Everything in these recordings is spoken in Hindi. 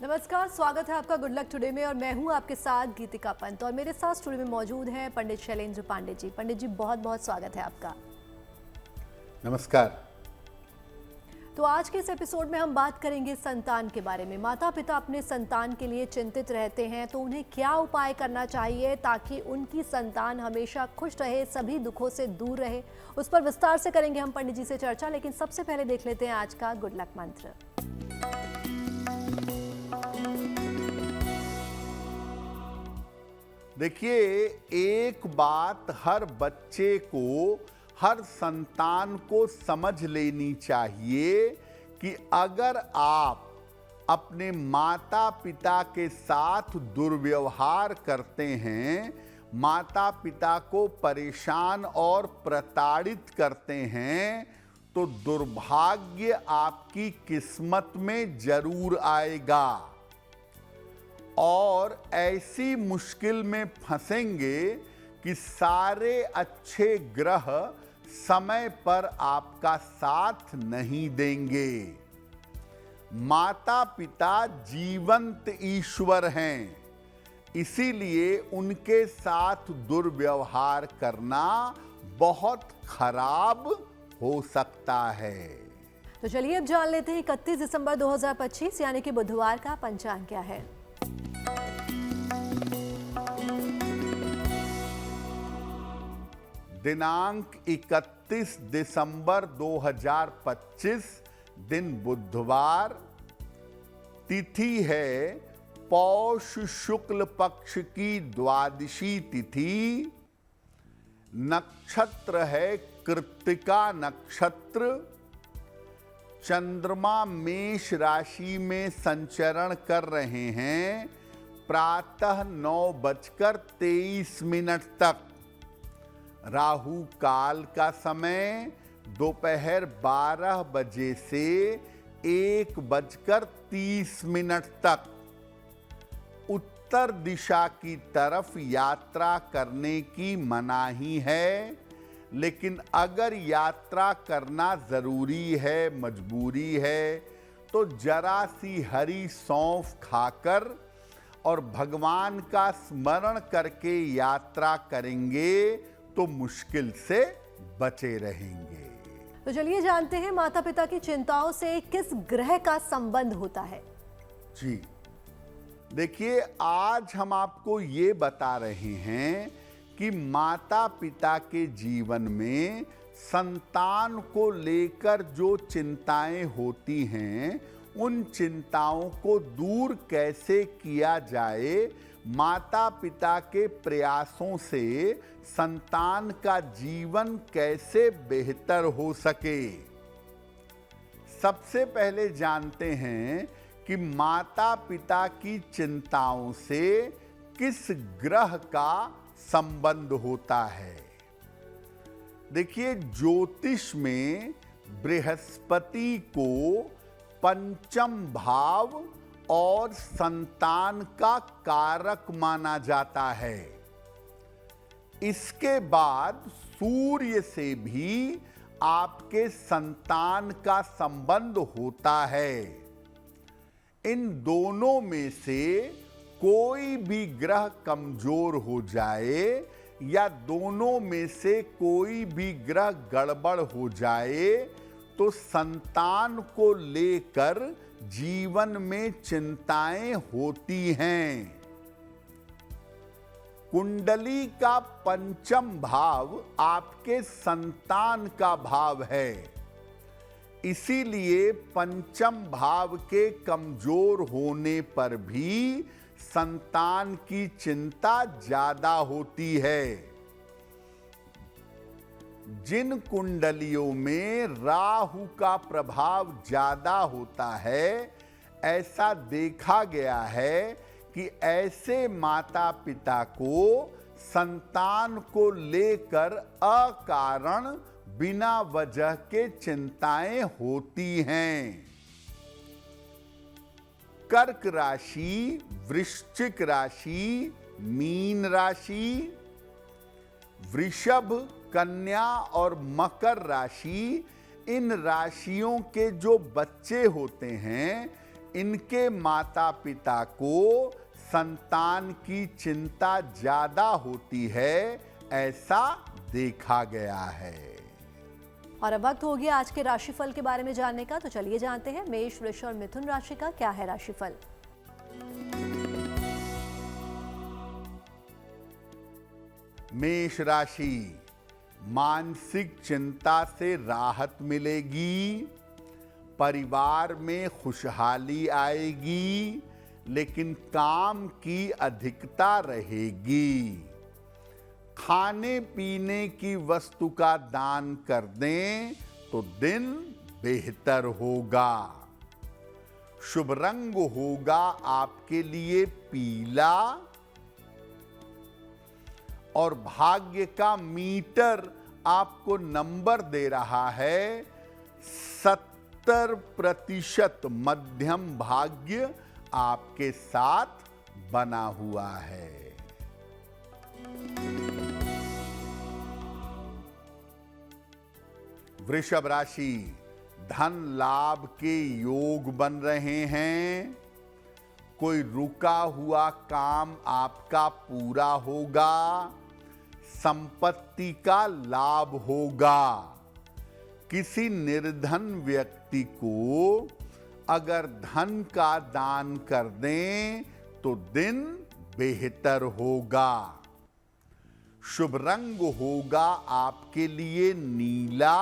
नमस्कार, स्वागत है आपका गुड लक टुडे में और मैं हूं आपके साथ गीतिका पंत और मेरे साथ स्टूडियो में मौजूद हैं पंडित शैलेंद्र पांडे जी। पंडित जी बहुत बहुत स्वागत है आपका। नमस्कार। तो आज के इस एपिसोड में हम बात करेंगे संतान के बारे में। माता पिता अपने संतान के लिए चिंतित रहते हैं तो उन्हें क्या उपाय करना चाहिए ताकि उनकी संतान हमेशा खुश रहे, सभी दुखों से दूर रहे, उस पर विस्तार से करेंगे हम पंडित जी से चर्चा। लेकिन सबसे पहले देख लेते हैं आज का गुड लक मंत्र। देखिए, एक बात हर बच्चे को, हर संतान को समझ लेनी चाहिए कि अगर आप अपने माता पिता के साथ दुर्व्यवहार करते हैं, माता पिता को परेशान और प्रताड़ित करते हैं, तो दुर्भाग्य आपकी किस्मत में जरूर आएगा और ऐसी मुश्किल में फंसेंगे कि सारे अच्छे ग्रह समय पर आपका साथ नहीं देंगे। माता पिता जीवंत ईश्वर हैं, इसीलिए उनके साथ दुर्व्यवहार करना बहुत खराब हो सकता है। तो चलिए अब जान लेते हैं 31 दिसंबर 2025 यानी कि बुधवार का पंचांग क्या है। दिनांक 31 दिसंबर 2025, दिन बुधवार, तिथि है पौष शुक्ल पक्ष की द्वादशी तिथि, नक्षत्र है कृत्तिका नक्षत्र, चंद्रमा मेष राशि में संचरण कर रहे हैं प्रातः 9:23 तक। राहु काल का समय दोपहर 12 बजे से 1:30 तक। उत्तर दिशा की तरफ यात्रा करने की मनाही है, लेकिन अगर यात्रा करना जरूरी है, मजबूरी है, तो जरा सी हरी सौंफ खाकर और भगवान का स्मरण करके यात्रा करेंगे तो मुश्किल से बचे रहेंगे। तो चलिए जानते हैं माता पिता की चिंताओं से किस ग्रह का संबंध होता है। जी देखिए, आज हम आपको ये बता रहे हैं कि माता पिता के जीवन में संतान को लेकर जो चिंताएं होती हैं, उन चिंताओं को दूर कैसे किया जाए, माता पिता के प्रयासों से संतान का जीवन कैसे बेहतर हो सके। सबसे पहले जानते हैं कि माता पिता की चिंताओं से किस ग्रह का संबंध होता है। देखिए, ज्योतिष में बृहस्पति को पंचम भाव और संतान का कारक माना जाता है। इसके बाद सूर्य से भी आपके संतान का संबंध होता है। इन दोनों में से कोई भी ग्रह कमजोर हो जाए या दोनों में से कोई भी ग्रह गड़बड़ हो जाए तो संतान को लेकर जीवन में चिंताएं होती हैं। कुंडली का पंचम भाव आपके संतान का भाव है, इसीलिए पंचम भाव के कमजोर होने पर भी संतान की चिंता ज्यादा होती है। जिन कुंडलियों में राहु का प्रभाव ज्यादा होता है, ऐसा देखा गया है कि ऐसे माता पिता को संतान को लेकर अकारण बिना वजह के चिंताएं होती हैं। कर्क राशि, वृश्चिक राशि, मीन राशि, वृषभ, कन्या और मकर राशि, इन राशियों के जो बच्चे होते हैं, इनके माता पिता को संतान की चिंता ज्यादा होती है, ऐसा देखा गया है। और अब वक्त हो गया आज के राशिफल के बारे में जानने का, तो चलिए जानते हैं मेष, वृष और मिथुन राशि का क्या है राशिफल। मेष राशि, मानसिक चिंता से राहत मिलेगी, परिवार में खुशहाली आएगी, लेकिन काम की अधिकता रहेगी। खाने पीने की वस्तु का दान कर दें तो दिन बेहतर होगा। शुभ रंग होगा आपके लिए पीला, और भाग्य का मीटर आपको नंबर दे रहा है 70% मध्यम भाग्य आपके साथ बना हुआ है। वृषभ राशि, धन लाभ के योग बन रहे हैं। कोई रुका हुआ काम आपका पूरा होगा। संपत्ति का लाभ होगा। किसी निर्धन व्यक्ति को अगर धन का दान कर दें तो दिन बेहतर होगा। शुभ रंग होगा आपके लिए नीला,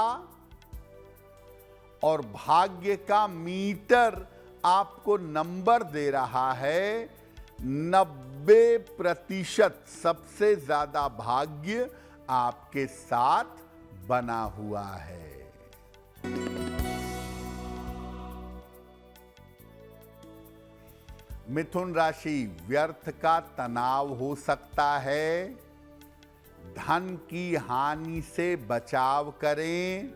और भाग्य का मीटर आपको नंबर दे रहा है 90%। सबसे ज्यादा भाग्य आपके साथ बना हुआ है। मिथुन राशि, व्यर्थ का तनाव हो सकता है। धन की हानि से बचाव करें।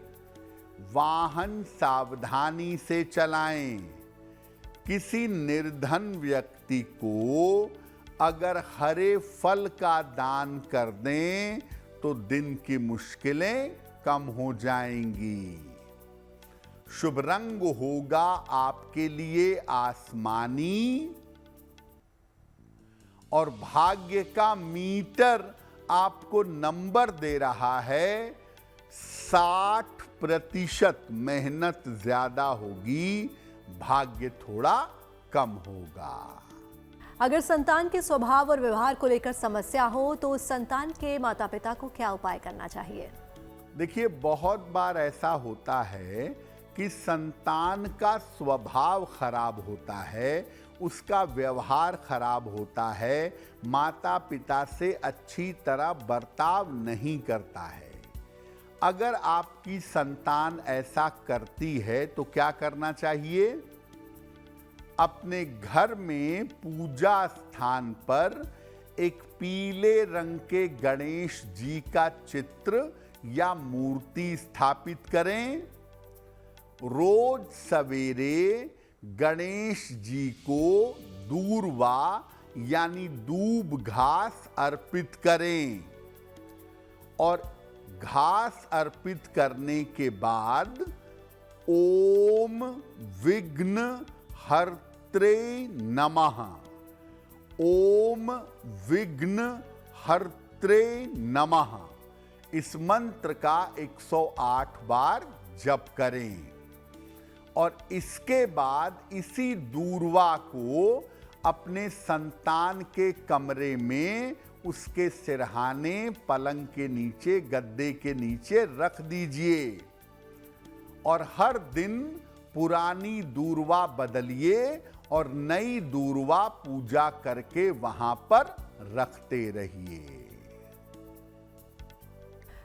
वाहन सावधानी से चलाएं। किसी निर्धन व्यक्ति को अगर हरे फल का दान कर दें तो दिन की मुश्किलें कम हो जाएंगी। शुभ रंग होगा आपके लिए आसमानी, और भाग्य का मीटर आपको नंबर दे रहा है 60%। मेहनत ज्यादा होगी, भाग्य थोड़ा कम होगा। अगर संतान के स्वभाव और व्यवहार को लेकर समस्या हो तो संतान के माता पिता को क्या उपाय करना चाहिए? देखिए, बहुत बार ऐसा होता है कि संतान का स्वभाव खराब होता है, उसका व्यवहार खराब होता है, माता पिता से अच्छी तरह बर्ताव नहीं करता है। अगर आपकी संतान ऐसा करती है तो क्या करना चाहिए? अपने घर में पूजा स्थान पर एक पीले रंग के गणेश जी का चित्र या मूर्ति स्थापित करें। रोज सवेरे गणेश जी को दूर्वा यानी दूब घास अर्पित करें, और घास अर्पित करने के बाद ओम विघ्न हर्त्रे नमः, ओम विघ्न हर्त्रे नमः, इस मंत्र का 108 बार जप करें। और इसके बाद इसी दूर्वा को अपने संतान के कमरे में उसके सिरहाने, पलंग के नीचे, गद्दे के नीचे रख दीजिए, और हर दिन पुरानी दूर्वा बदलिए और नई दूर्वा पूजा करके वहां पर रखते रहिए।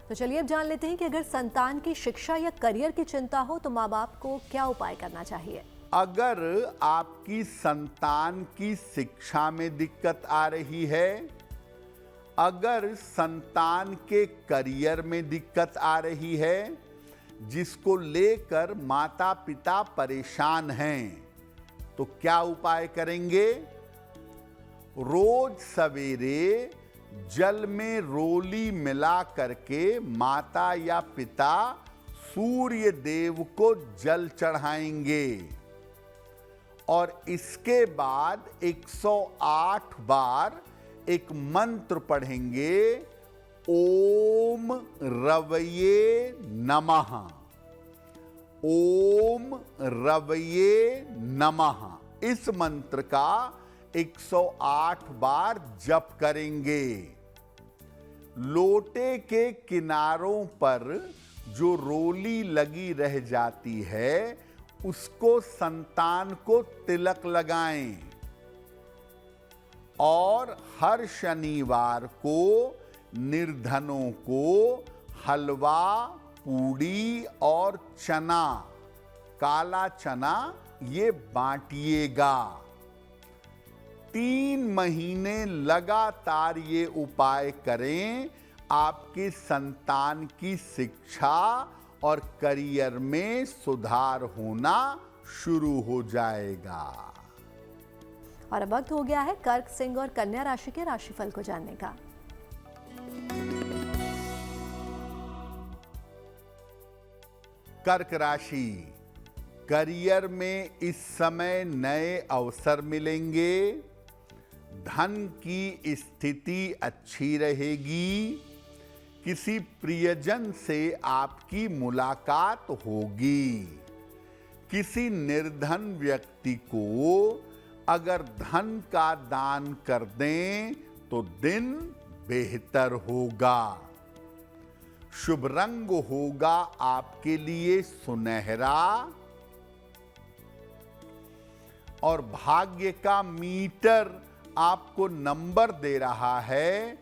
तो चलिए अब जान लेते हैं कि अगर संतान की शिक्षा या करियर की चिंता हो तो माँ बाप को क्या उपाय करना चाहिए? अगर आपकी संतान की शिक्षा में दिक्कत आ रही है, अगर संतान के करियर में दिक्कत आ रही है, जिसको लेकर माता पिता परेशान हैं, तो क्या उपाय करेंगे? रोज सवेरे जल में रोली मिला करके माता या पिता सूर्य देव को जल चढ़ाएंगे, और इसके बाद 108 बार एक मंत्र पढ़ेंगे, ओम रवये नमः, ओम रवये नमः। इस मंत्र का 108 बार जप करेंगे। लोटे के किनारों पर जो रोली लगी रह जाती है उसको संतान को तिलक लगाएं और हर शनिवार को निर्धनों को हलवा, पूड़ी और चना, काला चना ये बांटिएगा। 3 महीने लगातार ये उपाय करें, आपकी संतान की शिक्षा और करियर में सुधार होना शुरू हो जाएगा। और अब वक्त हो गया है कर्क, सिंह और कन्या राशि के राशिफल को जानने का। कर्क राशि, करियर में इस समय नए अवसर मिलेंगे। धन की स्थिति अच्छी रहेगी। किसी प्रियजन से आपकी मुलाकात होगी। किसी निर्धन व्यक्ति को अगर धन का दान कर दें तो दिन बेहतर होगा। शुभ रंग होगा आपके लिए सुनहरा और भाग्य का मीटर आपको नंबर दे रहा है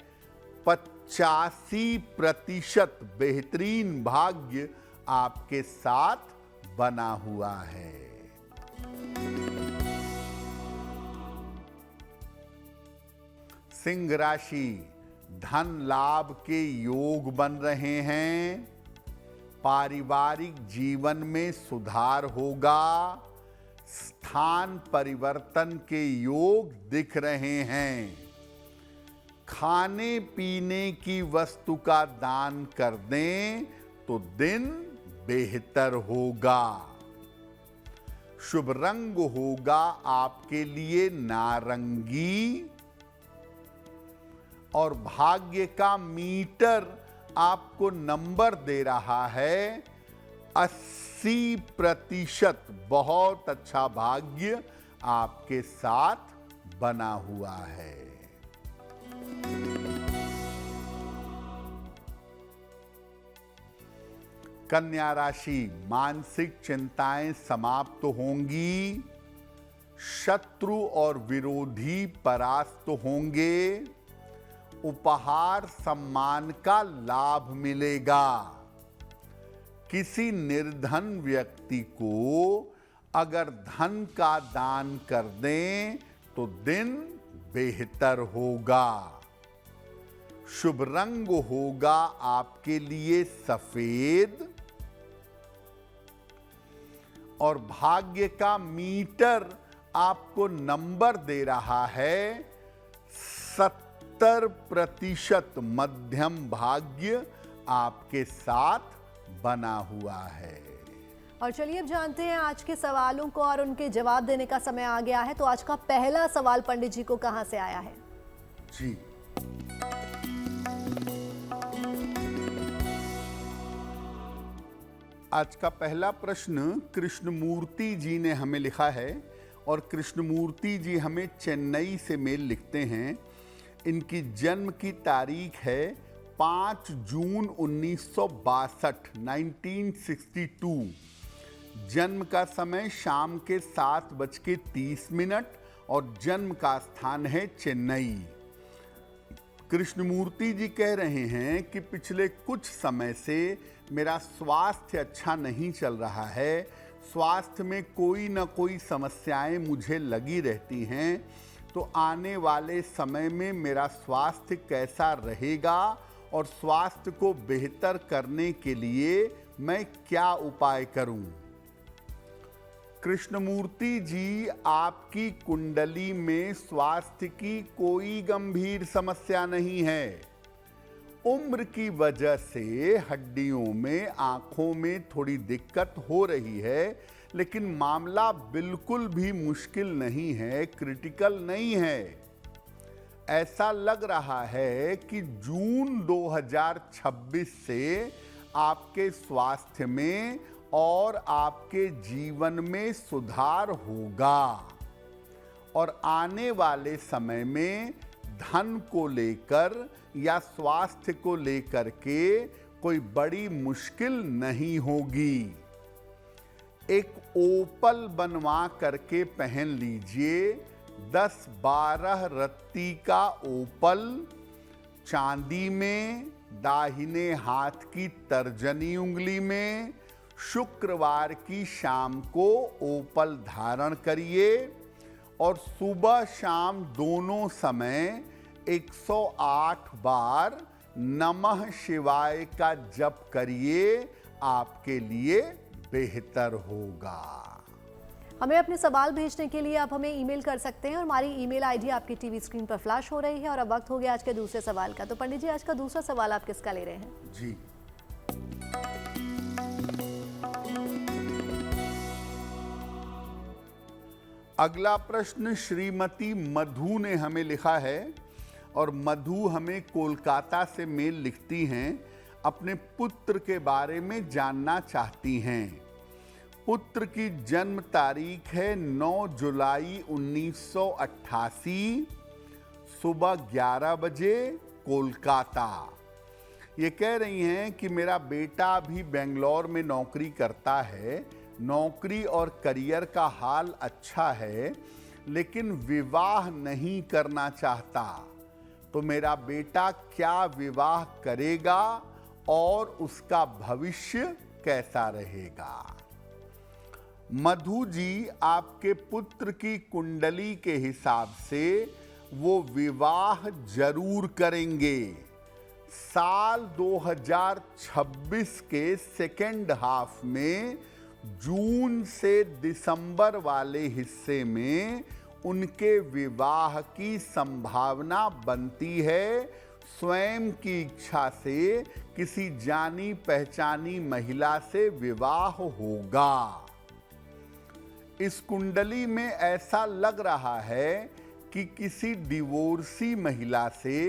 85%। बेहतरीन भाग्य आपके साथ बना हुआ है। सिंह राशि, धन लाभ के योग बन रहे हैं। पारिवारिक जीवन में सुधार होगा। स्थान परिवर्तन के योग दिख रहे हैं। खाने पीने की वस्तु का दान कर दें तो दिन बेहतर होगा। शुभ रंग होगा आपके लिए नारंगी और भाग्य का मीटर आपको नंबर दे रहा है 80%। बहुत अच्छा भाग्य आपके साथ बना हुआ है। कन्या राशि, मानसिक चिंताएं समाप्त होंगी। शत्रु और विरोधी परास्त होंगे। उपहार सम्मान का लाभ मिलेगा। किसी निर्धन व्यक्ति को अगर धन का दान कर दें तो दिन बेहतर होगा। शुभ रंग होगा आपके लिए सफेद और भाग्य का मीटर आपको नंबर दे रहा है 70%। मध्यम भाग्य आपके साथ बना हुआ है। और चलिए अब जानते हैं आज के सवालों को और उनके जवाब देने का समय आ गया है। तो आज का पहला सवाल पंडित जी को कहां से आया है? जी, आज का पहला प्रश्न कृष्णमूर्ति जी ने हमें लिखा है और कृष्णमूर्ति जी हमें चेन्नई से मेल लिखते हैं। इनकी जन्म की तारीख है 5 जून 1962, 1962। जन्म का समय शाम के 7:30 और जन्म का स्थान है चेन्नई। कृष्णमूर्ति जी कह रहे हैं कि पिछले कुछ समय से मेरा स्वास्थ्य अच्छा नहीं चल रहा है। स्वास्थ्य में कोई न कोई समस्याएं मुझे लगी रहती हैं। तो आने वाले समय में मेरा स्वास्थ्य कैसा रहेगा और स्वास्थ्य को बेहतर करने के लिए मैं क्या उपाय करूं? कृष्णमूर्ति जी, आपकी कुंडली में स्वास्थ्य की कोई गंभीर समस्या नहीं है। उम्र की वजह से हड्डियों में, आंखों में थोड़ी दिक्कत हो रही है, लेकिन मामला बिल्कुल भी मुश्किल नहीं है, क्रिटिकल नहीं है। ऐसा लग रहा है कि जून 2026 से आपके स्वास्थ्य में और आपके जीवन में सुधार होगा और आने वाले समय में धन को लेकर या स्वास्थ्य को लेकर के कोई बड़ी मुश्किल नहीं होगी। एक ओपल बनवा करके पहन लीजिए, 10-12 रत्ती का ओपल, चांदी में, दाहिने हाथ की तर्जनी उंगली में। शुक्रवार की शाम को ओपल धारण करिए और सुबह शाम दोनों समय 108 बार नमः शिवाय का जप करिए, आपके लिए बेहतर होगा। हमें अपने सवाल भेजने के लिए आप हमें ईमेल कर सकते हैं और हमारी ईमेल आईडी आपकी टीवी स्क्रीन पर फ्लैश हो रही है। और अब वक्त हो गया आज के दूसरे सवाल का। तो पंडित जी, आज का दूसरा सवाल आप किसका ले रहे हैं? जी, अगला प्रश्न श्रीमती मधु ने हमें लिखा है और मधु हमें कोलकाता से मेल लिखती हैं। अपने पुत्र के बारे में जानना चाहती हैं। पुत्र की जन्म तारीख है 9 जुलाई 1988, सुबह 11 बजे, कोलकाता। ये कह रही हैं कि मेरा बेटा अभी बेंगलोर में नौकरी करता है। नौकरी और करियर का हाल अच्छा है, लेकिन विवाह नहीं करना चाहता। तो मेरा बेटा क्या विवाह करेगा और उसका भविष्य कैसा रहेगा? मधु जी, आपके पुत्र की कुंडली के हिसाब से वो विवाह जरूर करेंगे। साल 2026 के सेकेंड हाफ में, जून से दिसंबर वाले हिस्से में उनके विवाह की संभावना बनती है। स्वयं की इच्छा से किसी जानी पहचानी महिला से विवाह होगा। इस कुंडली में ऐसा लग रहा है कि किसी डिवोर्सी महिला से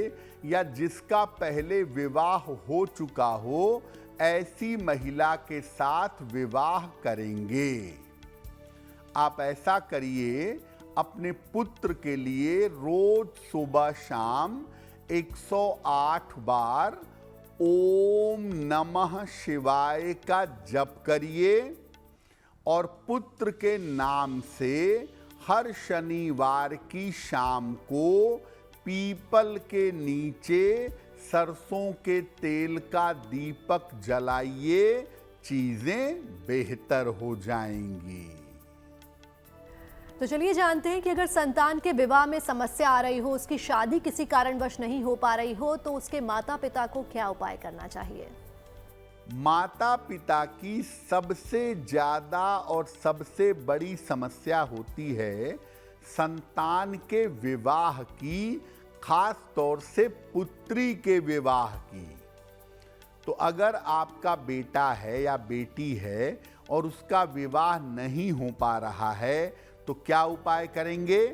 या जिसका पहले विवाह हो चुका हो, ऐसी महिला के साथ विवाह करेंगे। आप ऐसा करिए, अपने पुत्र के लिए रोज सुबह शाम 108 बार ओम नमः शिवाय का जप करिए और पुत्र के नाम से हर शनिवार की शाम को पीपल के नीचे सरसों के तेल का दीपक जलाइए, चीजें बेहतर हो जाएंगी। तो चलिए जानते हैं कि अगर संतान के विवाह में समस्या आ रही हो, उसकी शादी किसी कारणवश नहीं हो पा रही हो, तो उसके माता पिता को क्या उपाय करना चाहिए? माता पिता की सबसे ज्यादा और सबसे बड़ी समस्या होती है संतान के विवाह की, खास तौर से पुत्री के विवाह की। तो अगर आपका बेटा है या बेटी है और उसका विवाह नहीं हो पा रहा है, तो क्या उपाय करेंगे?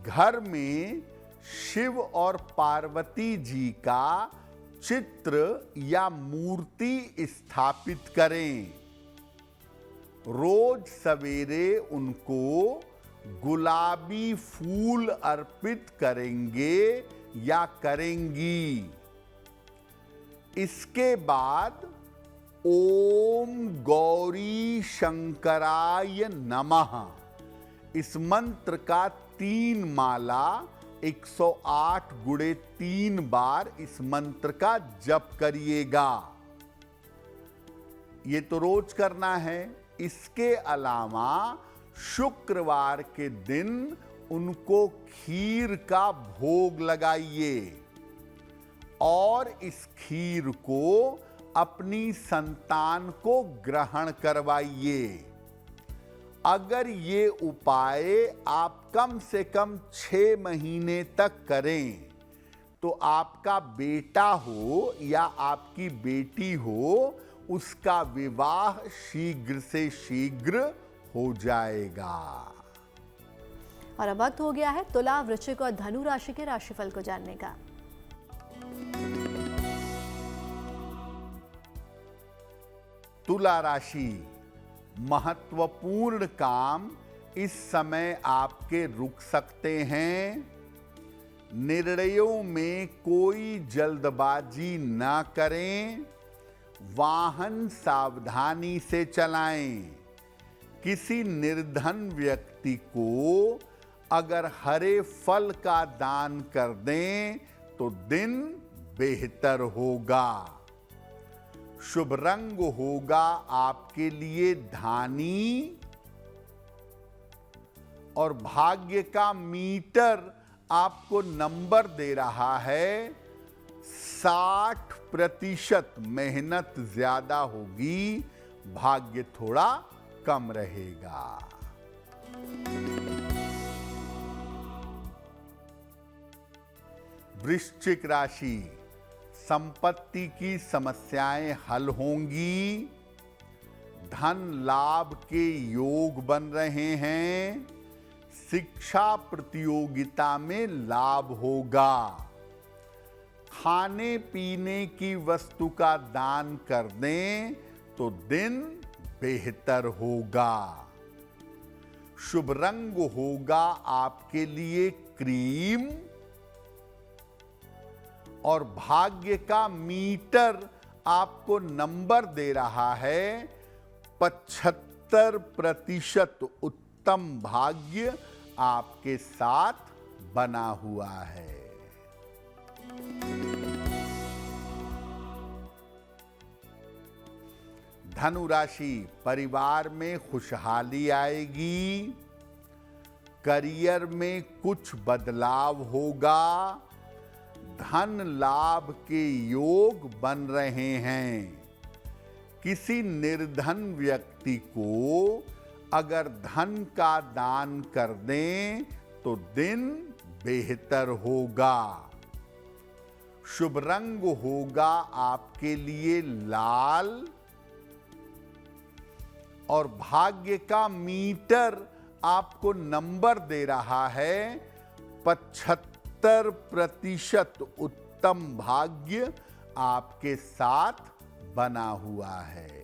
घर में शिव और पार्वती जी का चित्र या मूर्ति स्थापित करें। रोज सवेरे उनको गुलाबी फूल अर्पित करेंगे या करेंगी। इसके बाद ओम गौरी शंकराय नमः इस मंत्र का 3 माला 108 गुणे 3 बार इस मंत्र का जप करिएगा। ये तो रोज करना है। इसके अलावा शुक्रवार के दिन उनको खीर का भोग लगाइए और इस खीर को अपनी संतान को ग्रहण करवाइए। अगर ये उपाय आप कम से कम 6 महीने तक करें, तो आपका बेटा हो या आपकी बेटी हो, उसका विवाह शीघ्र से शीघ्र हो जाएगा। और अब वक्त हो गया है तुला, वृश्चिक और धनु राशि के राशिफल को जानने का। तुला राशि, महत्वपूर्ण काम इस समय आपके रुक सकते हैं। निर्णयों में कोई जल्दबाजी न करें। वाहन सावधानी से चलाएं। किसी निर्धन व्यक्ति को अगर हरे फल का दान कर दें तो दिन बेहतर होगा। शुभ रंग होगा आपके लिए धानी और भाग्य का मीटर आपको नंबर दे रहा है 60%। मेहनत ज्यादा होगी, भाग्य थोड़ा कम रहेगा। वृश्चिक राशि, संपत्ति की समस्याएं हल होंगी। धन लाभ के योग बन रहे हैं। शिक्षा प्रतियोगिता में लाभ होगा। खाने पीने की वस्तु का दान कर दें तो दिन बेहतर होगा। शुभ रंग होगा आपके लिए क्रीम और भाग्य का मीटर आपको नंबर दे रहा है 75%। उत्तम भाग्य आपके साथ बना हुआ है। धनु राशि, परिवार में खुशहाली आएगी। करियर में कुछ बदलाव होगा। धन लाभ के योग बन रहे हैं। किसी निर्धन व्यक्ति को अगर धन का दान कर दें तो दिन बेहतर होगा। शुभ रंग होगा आपके लिए लाल और भाग्य का मीटर आपको नंबर दे रहा है 75%। उत्तम भाग्य आपके साथ बना हुआ है।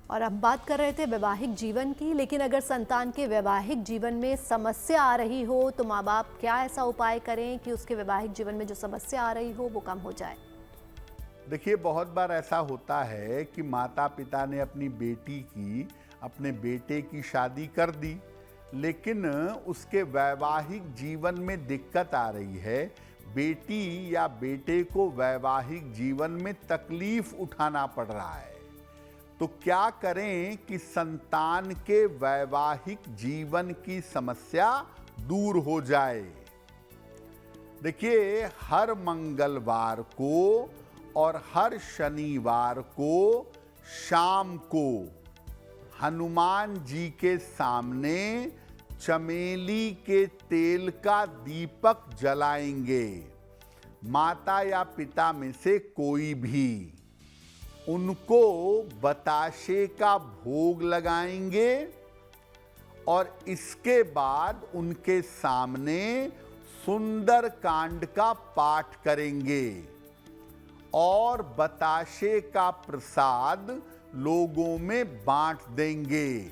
और अब बात कर रहे थे वैवाहिक जीवन की, लेकिन अगर संतान के वैवाहिक जीवन में समस्या आ रही हो तो माँ बाप क्या ऐसा उपाय करें कि उसके वैवाहिक जीवन में जो समस्या आ रही हो वो कम हो जाए? देखिए, बहुत बार ऐसा होता है कि माता पिता ने अपनी बेटी की, अपने बेटे की शादी कर दी, लेकिन उसके वैवाहिक जीवन में दिक्कत आ रही है। बेटी या बेटे को वैवाहिक जीवन में तकलीफ उठाना पड़ रहा है। तो क्या करें कि संतान के वैवाहिक जीवन की समस्या दूर हो जाए? देखिए, हर मंगलवार को और हर शनिवार को शाम को हनुमान जी के सामने चमेली के तेल का दीपक जलाएंगे। माता या पिता में से कोई भी उनको बताशे का भोग लगाएंगे और इसके बाद उनके सामने सुंदर कांड का पाठ करेंगे और बताशे का प्रसाद लोगों में बांट देंगे।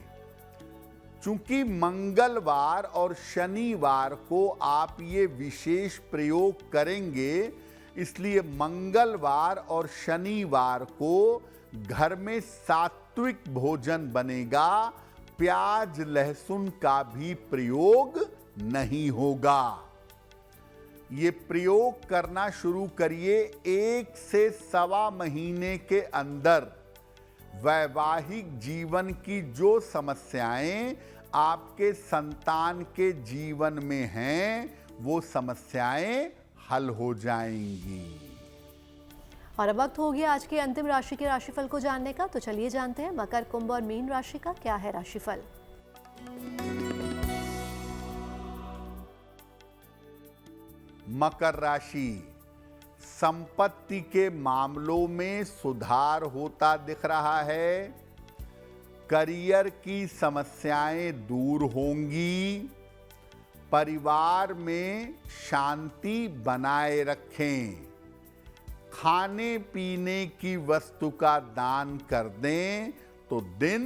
चूंकि मंगलवार और शनिवार को आप ये विशेष प्रयोग करेंगे, इसलिए मंगलवार और शनिवार को घर में सात्विक भोजन बनेगा। प्याज लहसुन का भी प्रयोग नहीं होगा। ये प्रयोग करना शुरू करिए। 1 से सवा महीने के अंदर वैवाहिक जीवन की जो समस्याएं आपके संतान के जीवन में हैं, वो समस्याएं हल हो जाएंगी। और अब वक्त हो गया आज की अंतिम राशि के राशिफल को जानने का। तो चलिए जानते हैं मकर, कुंभ और मीन राशि का क्या है राशिफल। मकर राशि, संपत्ति के मामलों में सुधार होता दिख रहा है। करियर की समस्याएं दूर होंगी। परिवार में शांति बनाए रखें। खाने पीने की वस्तु का दान कर दें तो दिन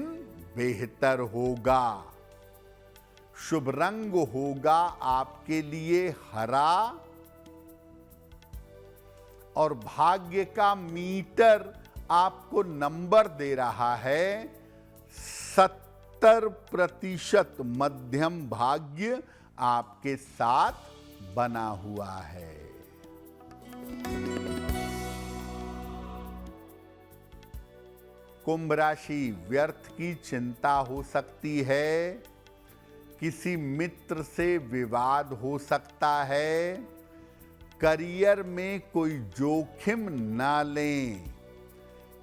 बेहतर होगा। शुभ रंग होगा आपके लिए हरा और भाग्य का मीटर आपको नंबर दे रहा है 70% मध्यम भाग्य आपके साथ बना हुआ है। कुंभ राशि, व्यर्थ की चिंता हो सकती है। किसी मित्र से विवाद हो सकता है। करियर में कोई जोखिम ना लें।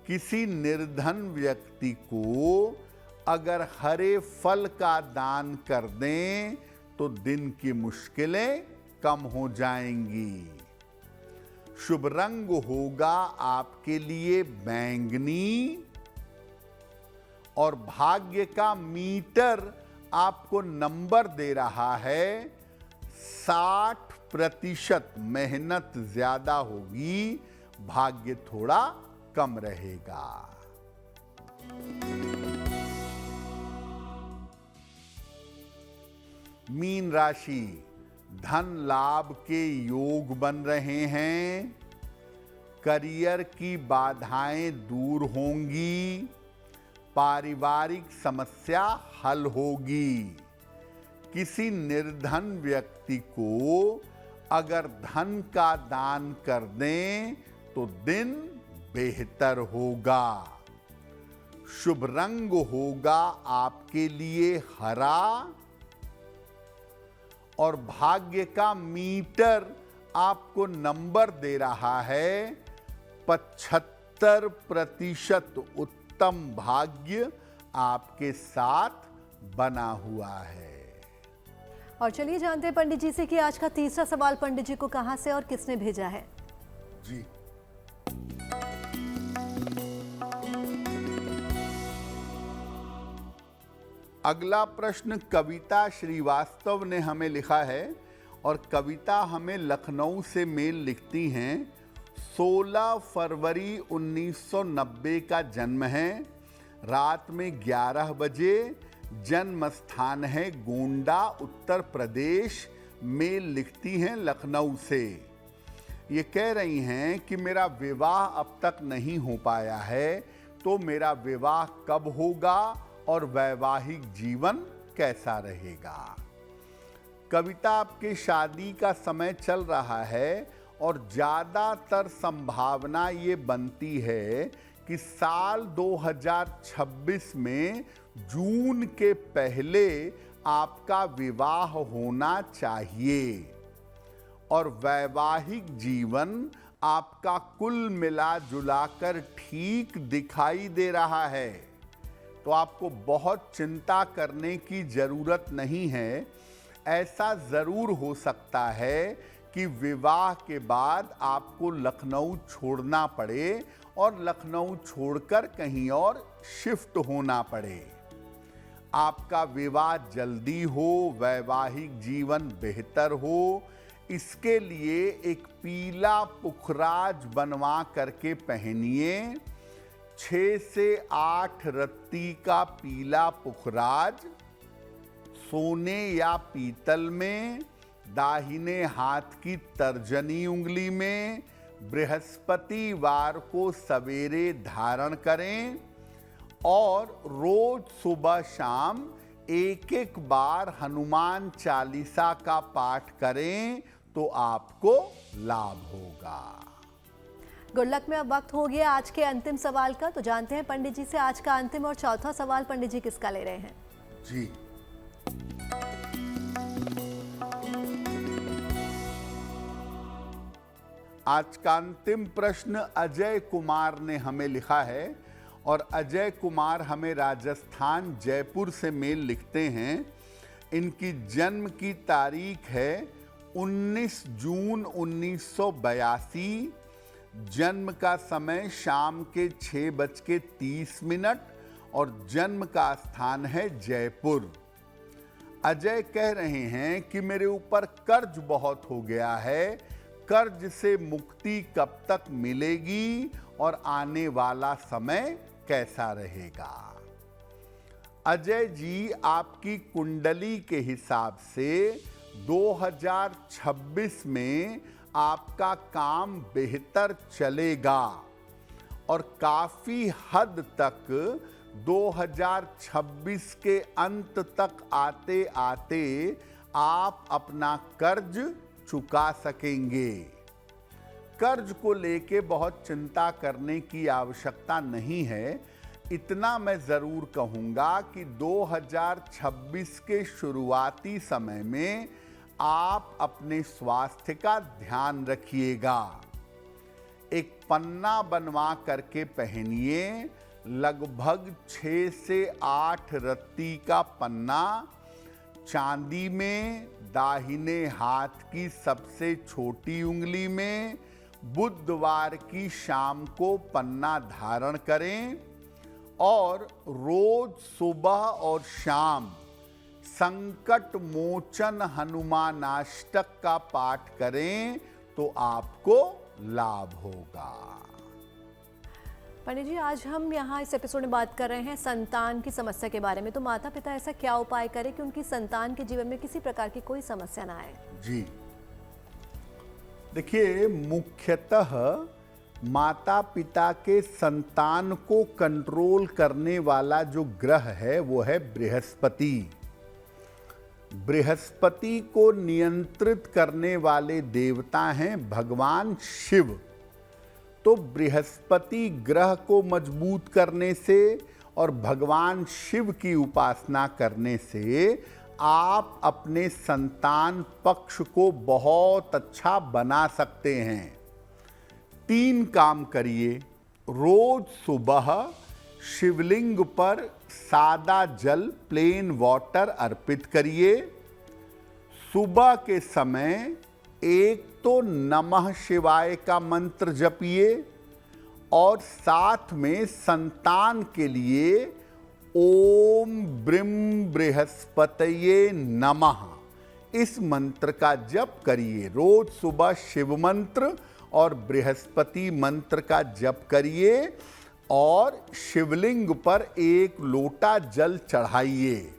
किसी निर्धन व्यक्ति को अगर हरे फल का दान कर दें तो दिन की मुश्किलें कम हो जाएंगी। शुभ रंग होगा आपके लिए बैंगनी और भाग्य का मीटर आपको नंबर दे रहा है 60%। मेहनत ज्यादा होगी, भाग्य थोड़ा कम रहेगा। मीन राशि, धन लाभ के योग बन रहे हैं। करियर की बाधाएं दूर होंगी। पारिवारिक समस्या हल होगी। किसी निर्धन व्यक्ति को अगर धन का दान कर दें तो दिन बेहतर होगा। शुभ रंग होगा आपके लिए हरा और भाग्य का मीटर आपको नंबर दे रहा है 75%। उत्तम भाग्य आपके साथ बना हुआ है। और चलिए जानते हैं पंडित जी से कि आज का तीसरा सवाल पंडित जी को कहां से और किसने भेजा है। जी, अगला प्रश्न कविता श्रीवास्तव ने हमें लिखा है और कविता हमें लखनऊ से मेल लिखती हैं। 16 फरवरी 1990 का जन्म है। रात में 11 बजे। जन्म स्थान है गोंडा, उत्तर प्रदेश। मेल लिखती हैं लखनऊ से। ये कह रही हैं कि मेरा विवाह अब तक नहीं हो पाया है, तो मेरा विवाह कब होगा और वैवाहिक जीवन कैसा रहेगा। कविता, आपके शादी का समय चल रहा है और ज़्यादातर संभावना ये बनती है कि साल 2026 में जून के पहले आपका विवाह होना चाहिए और वैवाहिक जीवन आपका कुल मिला जुलाकर ठीक दिखाई दे रहा है। तो आपको बहुत चिंता करने की जरूरत नहीं है। ऐसा जरूर हो सकता है कि विवाह के बाद आपको लखनऊ छोड़ना पड़े और लखनऊ छोड़कर कहीं और शिफ्ट होना पड़े। आपका विवाह जल्दी हो, वैवाहिक जीवन बेहतर हो, इसके लिए एक पीला पुखराज बनवा करके पहनिए। 6 से 8 रत्ती का पीला पुखराज सोने या पीतल में, दाहिने हाथ की तर्जनी उंगली में बृहस्पतिवार को सवेरे धारण करें और रोज सुबह शाम एक बार हनुमान चालीसा का पाठ करें तो आपको लाभ होगा। गुड लक में अब वक्त हो गया आज के अंतिम सवाल का, तो जानते हैं पंडित जी से आज का अंतिम और चौथा सवाल पंडित जी किसका ले रहे हैं। जी, आज का अंतिम प्रश्न अजय कुमार ने हमें लिखा है और अजय कुमार हमें राजस्थान जयपुर से मेल लिखते हैं। इनकी जन्म की तारीख है 19 जून 1982। जन्म का समय शाम के 6:30 और जन्म का स्थान है जयपुर। अजय कह रहे हैं कि मेरे ऊपर कर्ज बहुत हो गया है, कर्ज से मुक्ति कब तक मिलेगी और आने वाला समय कैसा रहेगा। अजय जी, आपकी कुंडली के हिसाब से 2026 में आपका काम बेहतर चलेगा और काफी हद तक 2026 के अंत तक आते आते आप अपना कर्ज चुका सकेंगे। कर्ज को लेके बहुत चिंता करने की आवश्यकता नहीं है। इतना मैं जरूर कहूंगा कि 2026 के शुरुआती समय में आप अपने स्वास्थ्य का ध्यान रखिएगा। एक पन्ना बनवा करके पहनिए, लगभग 6 से 8 रत्ती का पन्ना, चांदी में, दाहिने हाथ की सबसे छोटी उंगली में, बुधवार की शाम को पन्ना धारण करें और रोज सुबह और शाम संकट मोचन हनुमानाष्टक का पाठ करें तो आपको लाभ होगा। पंडित जी, आज हम यहाँ इस एपिसोड में बात कर रहे हैं संतान की समस्या के बारे में। तो माता पिता ऐसा क्या उपाय करें कि उनकी संतान के जीवन में किसी प्रकार की कोई समस्या ना आए? जी देखिए, मुख्यतः माता पिता के संतान को कंट्रोल करने वाला जो ग्रह है वो है बृहस्पति। बृहस्पति को नियंत्रित करने वाले देवता हैं भगवान शिव। तो बृहस्पति ग्रह को मजबूत करने से और भगवान शिव की उपासना करने से आप अपने संतान पक्ष को बहुत अच्छा बना सकते हैं। 3 काम करिए। रोज सुबह शिवलिंग पर सादा जल, प्लेन वाटर अर्पित करिए। सुबह के समय एक तो नमः शिवाय का मंत्र जपिए और साथ में संतान के लिए ओम ब्रीम बृहस्पतये नमः इस मंत्र का जप करिए। रोज सुबह शिव मंत्र और बृहस्पति मंत्र का जप करिए और शिवलिंग पर 1 लोटा जल चढ़ाइए।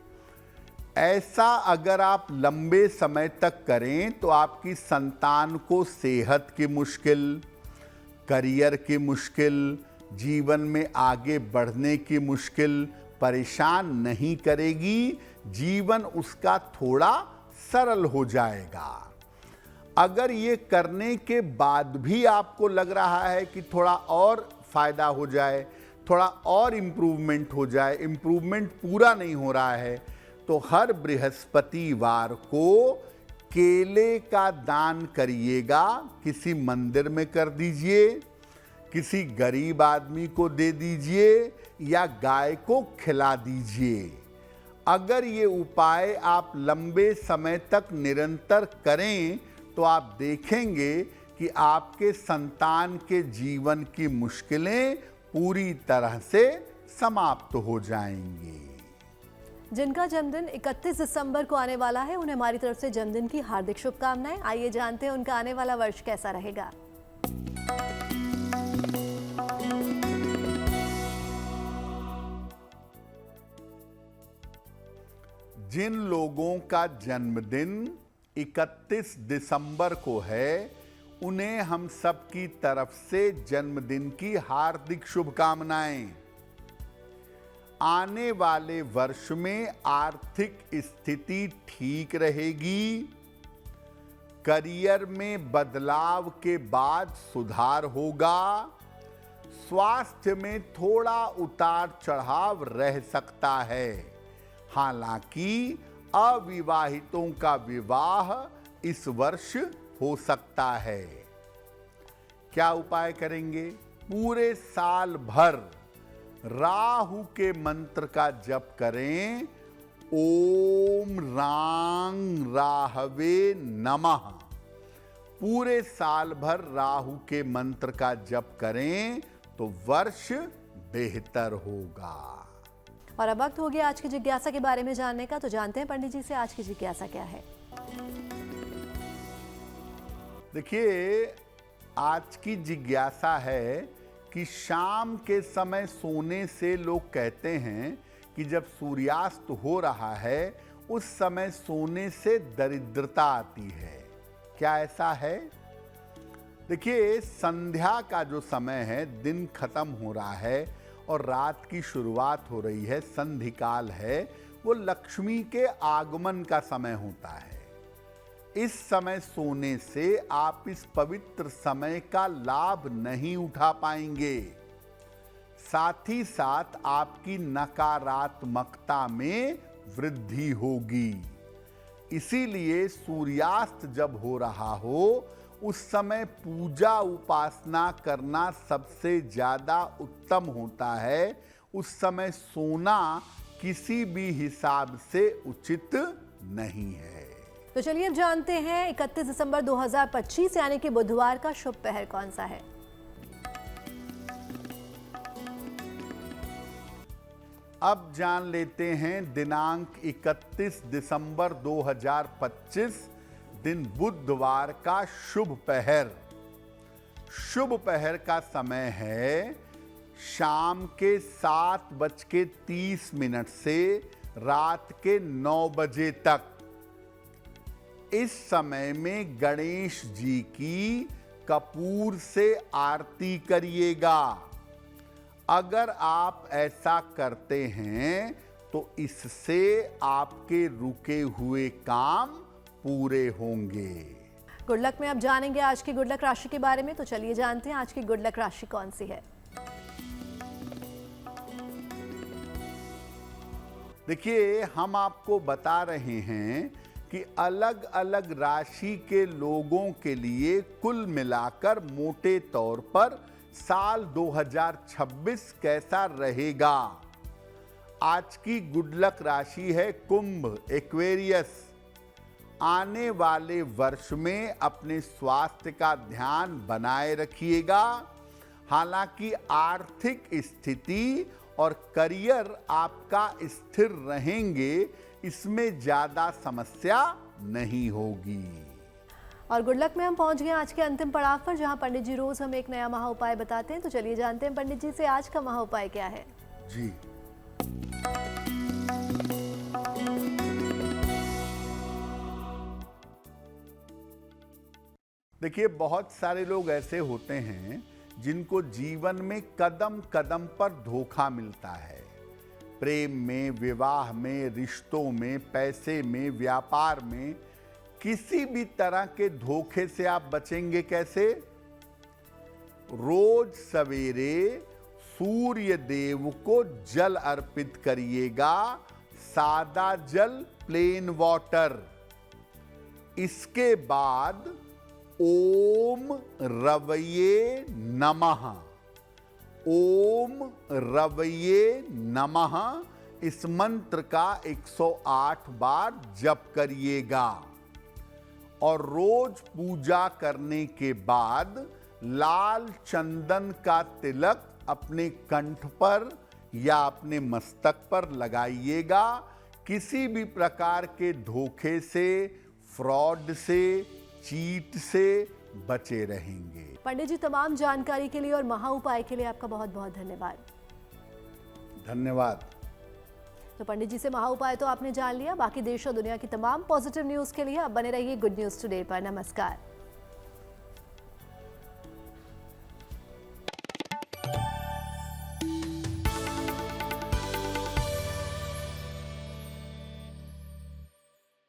ऐसा अगर आप लंबे समय तक करें तो आपकी संतान को सेहत की मुश्किल, करियर की मुश्किल, जीवन में आगे बढ़ने की मुश्किल परेशान नहीं करेगी। जीवन उसका थोड़ा सरल हो जाएगा। अगर ये करने के बाद भी आपको लग रहा है कि थोड़ा और फायदा हो जाए, थोड़ा और इम्प्रूवमेंट हो जाए, इम्प्रूवमेंट पूरा नहीं हो रहा है, तो हर बृहस्पतिवार को केले का दान करिएगा। किसी मंदिर में कर दीजिए, किसी गरीब आदमी को दे दीजिए या गाय को खिला दीजिए। अगर ये उपाय आप लंबे समय तक निरंतर करें तो आप देखेंगे कि आपके संतान के जीवन की मुश्किलें पूरी तरह से समाप्त हो जाएंगी। जिनका जन्मदिन 31 दिसंबर को आने वाला है, उन्हें हमारी तरफ से जन्मदिन की हार्दिक शुभकामनाएं। आइए जानते हैं उनका आने वाला वर्ष कैसा रहेगा। जिन लोगों का जन्मदिन 31 दिसंबर को है, उन्हें हम सब की तरफ से जन्मदिन की हार्दिक शुभकामनाएं। आने वाले वर्ष में आर्थिक स्थिति ठीक रहेगी। करियर में बदलाव के बाद सुधार होगा। स्वास्थ्य में थोड़ा उतार चढ़ाव रह सकता है। हालांकि अविवाहितों का विवाह इस वर्ष हो सकता है। क्या उपाय करेंगे? पूरे साल भर राहु के मंत्र का जप करें। ओम रांग राहवे नमः। पूरे साल भर राहु के मंत्र का जप करें तो वर्ष बेहतर होगा। और अब वक्त हो गया आज की जिज्ञासा के बारे में जानने का, तो जानते हैं पंडित जी से आज की जिज्ञासा क्या है। देखिए, आज की जिज्ञासा है कि शाम के समय सोने से लोग कहते हैं कि जब सूर्यास्त हो रहा है उस समय सोने से दरिद्रता आती है। क्या ऐसा है? देखिए, संध्या का जो समय है, दिन खत्म हो रहा है और रात की शुरुआत हो रही है, संधिकाल है, वो लक्ष्मी के आगमन का समय होता है। इस समय सोने से आप इस पवित्र समय का लाभ नहीं उठा पाएंगे। साथ ही साथ आपकी नकारात्मकता में वृद्धि होगी। इसीलिए सूर्यास्त जब हो रहा हो उस समय पूजा उपासना करना सबसे ज्यादा उत्तम होता है। उस समय सोना किसी भी हिसाब से उचित नहीं है। तो चलिए अब जानते हैं 31 दिसंबर 2025 यानी कि बुधवार का शुभ पहर कौन सा है। अब जान लेते हैं दिनांक 31 दिसंबर 2025 दिन बुधवार का शुभ पहर। शुभ पहर का समय है शाम के 7:30 से रात के 9 बजे तक। इस समय में गणेश जी की कपूर से आरती करिएगा। अगर आप ऐसा करते हैं तो इससे आपके रुके हुए काम पूरे होंगे। गुड लक में अब जानेंगे आज की गुड लक राशि के बारे में, तो चलिए जानते हैं आज की गुड लक राशि कौन सी है। देखिए, हम आपको बता रहे हैं कि अलग अलग राशि के लोगों के लिए कुल मिलाकर मोटे तौर पर साल 2026 कैसा रहेगा। आज की गुड लक राशि है कुंभ, एक्वेरियस। आने वाले वर्ष में अपने स्वास्थ्य का ध्यान बनाए रखिएगा। हालांकि आर्थिक स्थिति और करियर आपका स्थिर रहेंगे, इसमें ज्यादा समस्या नहीं होगी। और गुड लक में हम पहुंच गए आज के अंतिम पड़ाव पर, जहां पंडित जी रोज हमें एक नया महा उपाय बताते हैं। तो चलिए जानते हैं पंडित जी से आज का महा उपाय क्या है। जी, देखिए, बहुत सारे लोग ऐसे होते हैं जिनको जीवन में कदम कदम पर धोखा मिलता है। प्रेम में, विवाह में, रिश्तों में, पैसे में, व्यापार में, किसी भी तरह के धोखे से आप बचेंगे कैसे? रोज सवेरे सूर्य देव को जल अर्पित करिएगा, सादा जल, प्लेन वाटर। इसके बाद ओम रवये नमः, ओम रवये नमः इस मंत्र का 108 बार जप करिएगा। और रोज पूजा करने के बाद लाल चंदन का तिलक अपने कंठ पर या अपने मस्तक पर लगाइएगा। किसी भी प्रकार के धोखे से, फ्रॉड से, चीट से बचे रहेंगे। पंडित जी, तमाम जानकारी के लिए और महा उपाय के लिए आपका बहुत बहुत धन्यवाद। धन्यवाद। तो पंडित जी से महा उपाय तो आपने जान लिया। बाकी देश और दुनिया की तमाम पॉजिटिव न्यूज के लिए अब बने रहिए गुड न्यूज टुडे पर। नमस्कार।